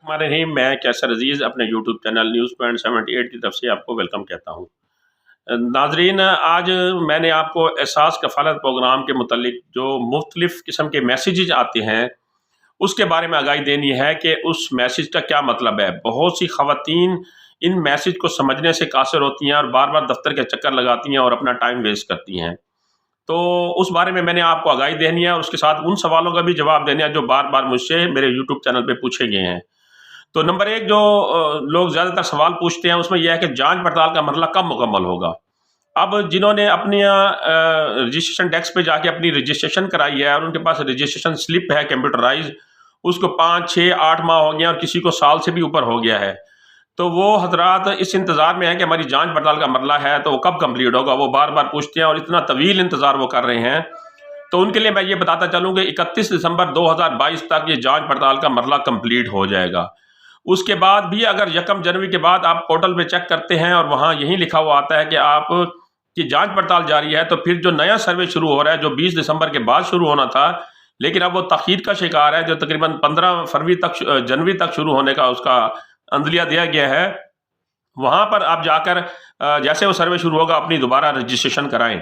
हमारे रहीम मैं कैसर अजीज़ अपने यूट्यूब चैनल न्यूज़ पॉइंट 78 की तरफ से आपको वेलकम कहता हूँ। नाजरीन, आज मैंने आपको एहसास कफ़ालत प्रोग्राम के मुतल्लिक जो मुख्तलिफ़ किस्म के मैसेजेस आते हैं उसके बारे में आगाही देनी है कि उस मैसेज का क्या मतलब है। बहुत सी ख़वातीन इन मैसेज को समझने से कासिर होती हैं और बार बार दफ्तर के चक्कर लगाती हैं और अपना टाइम वेस्ट करती हैं। तो उस बारे में मैंने आपको आगाही देनी है और उसके साथ उन सवालों का भी जवाब देना है जो बार बार मुझसे मेरे यूट्यूब चैनल पे पूछे गए हैं। तो नंबर एक जो लोग ज़्यादातर सवाल पूछते हैं उसमें यह है कि जांच पड़ताल का मरहला कब मुकम्मल होगा। अब जिन्होंने अपनी रजिस्ट्रेशन डेस्क पे जाके अपनी रजिस्ट्रेशन कराई है और उनके पास रजिस्ट्रेशन स्लिप है कंप्यूटराइज, उसको 5, 6, 8 माह हो गए हैं और किसी को साल से भी ऊपर हो गया है, तो वो हजरात इस इंतज़ार में है कि हमारी जांच पड़ताल का मरहला है तो वो कब कंप्लीट होगा। वो बार बार पूछते हैं और इतना तवील इंतज़ार वो कर रहे हैं। तो उनके लिए मैं ये बताता चलूँ कि 31 दिसंबर 2022 तक ये जांच पड़ताल का मरहला कंप्लीट हो जाएगा। उसके बाद भी अगर 1 जनवरी के बाद आप पोर्टल पे चेक करते हैं और वहाँ यही लिखा हुआ आता है कि आप की जांच पड़ताल जारी है, तो फिर जो नया सर्वे शुरू हो रहा है जो 20 दिसंबर के बाद शुरू होना था, लेकिन अब वो तख़यीर का शिकार है, जो तकरीबन 15 फरवरी तक जनवरी तक शुरू होने का उसका अंदलिया दिया गया है। वहाँ पर आप जाकर जैसे वो सर्वे शुरू होगा अपनी दोबारा रजिस्ट्रेशन कराएं।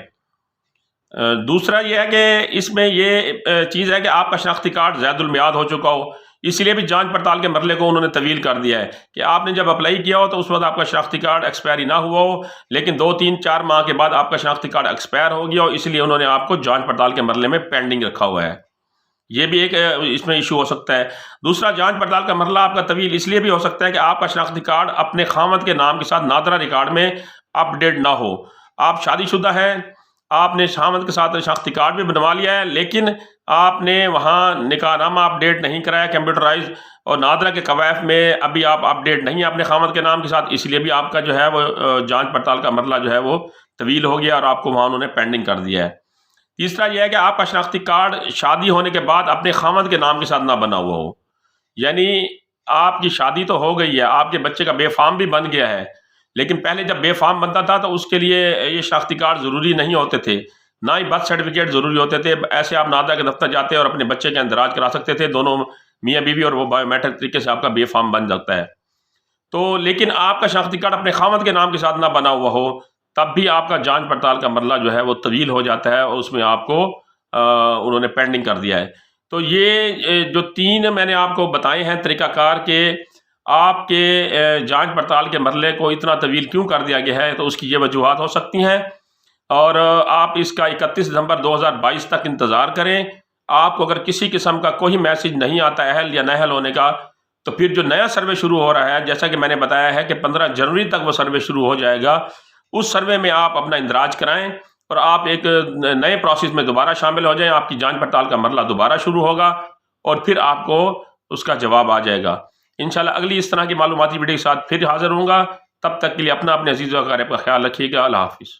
दूसरा ये है कि इसमें ये चीज़ है कि आपका शनाख्ती कार्ड ज़ैदुल मियाद हो चुका हो, इसलिए भी जांच पड़ताल के मरहले को उन्होंने तवील कर दिया है कि आपने जब अप्लाई किया हो तो उस वक्त आपका शनाख्ती कार्ड एक्सपायरी ना हुआ हो, लेकिन 2, 3, 4 माह के बाद आपका शनाख्ती कार्ड एक्सपायर हो गया हो, इसलिए उन्होंने आपको जांच पड़ताल के मरहले में पेंडिंग रखा हुआ है। ये भी एक इसमें इशू हो सकता है। दूसरा, जांच पड़ताल का मरहला आपका तवील इसलिए भी हो सकता है कि आपका शनाख्ती कार्ड अपने खामद के नाम के साथ नादरा रिकॉर्ड में अपडेट ना हो। आप शादीशुदा हैं, आपने खामद के साथ शनाख्ती कार्ड भी बनवा लिया है, लेकिन आपने वहाँ निकाहनामा अपडेट नहीं कराया कंप्यूटराइज और नादरा के कवायद में अभी आप अपडेट नहीं है अपने खामद के नाम के साथ, इसलिए भी आपका जो है वो जांच पड़ताल का मरहला जो है वो तवील हो गया और आपको वहाँ उन्होंने पेंडिंग कर दिया है। तीसरा यह है कि आपका शनाख्ती कार्ड शादी होने के बाद अपने खामद के नाम के साथ ना बना हुआ हो, यानी आपकी शादी तो हो गई है, आपके बच्चे का बेफाम भी बन गया है, लेकिन पहले जब बेफाम बनता था तो उसके लिए ये शनाख्ती कार्ड ज़रूरी नहीं होते थे, ना ही बर्थ सर्टिफिकेट ज़रूरी होते थे। ऐसे आप नादरा के दफ्तर जाते और अपने बच्चे का इंदराज करा सकते थे, दोनों मियाँ बीवी, और वो बायोमेट्रिक तरीके से आपका बेफाम बन जाता है। तो लेकिन आपका शनाख्ती कार्ड अपने खामद के नाम के साथ ना बना हुआ हो, तब भी आपका जांच पड़ताल का मरहला जो है वो तवील हो जाता है और उसमें आपको उन्होंने पेंडिंग कर दिया है। तो ये जो 3 मैंने आपको बताए हैं तरीक़ाकार के आपके जांच पड़ताल के मरहले को इतना तवील क्यों कर दिया गया है, तो उसकी ये वजूहात हो सकती हैं और आप इसका 31 दिसंबर 2022 तक इंतज़ार करें। आपको अगर किसी किस्म का कोई मैसेज नहीं आता अहल या नाअहल होने का, तो फिर जो नया सर्वे शुरू हो रहा है, जैसा कि मैंने बताया है कि 15 जनवरी तक वो सर्वे शुरू हो जाएगा, उस सर्वे में आप अपना इंदराज कराएं और आप एक नए प्रोसेस में दोबारा शामिल हो जाएं। आपकी जांच पड़ताल का मरहला दोबारा शुरू होगा और फिर आपको उसका जवाब आ जाएगा। इंशाल्लाह अगली इस तरह की मालूमाती वीडियो के साथ फिर हाजिर होऊंगा। तब तक के लिए अपना अपने अजीज़ व अक़ारिब का ख्याल रखिएगा। अल्लाह हाफ़िज़।